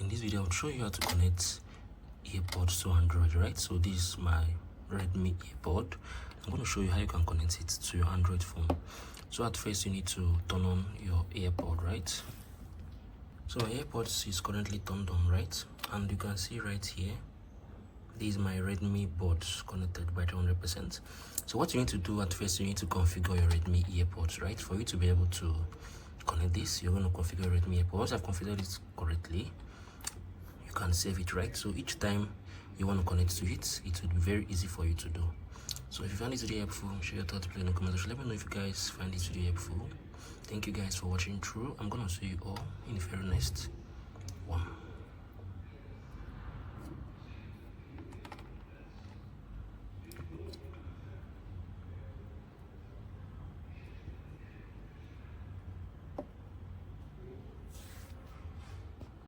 In this video, I'll show you how to connect AirPods to Android, right? So this is my Redmi AirPod. I'm going to show you how you can connect it to your Android phone. So at first, you need to turn on your AirPod, right? So my AirPods is currently turned on, right? And you can see right here, this is my Redmi buds connected by 100%. So what you need to do at first, you need to configure your Redmi AirPods, right? For you to be able to connect this, you're going to configure your Redmi AirPods. Once I've configured it correctly, you can save it, right? So each time you want to connect to it, it will be very easy for you to do. So if you find this video helpful, share your thoughts below in the comment section. Let me know if you guys find this video helpful. Thank you guys for watching through. I'm gonna see you all in the very next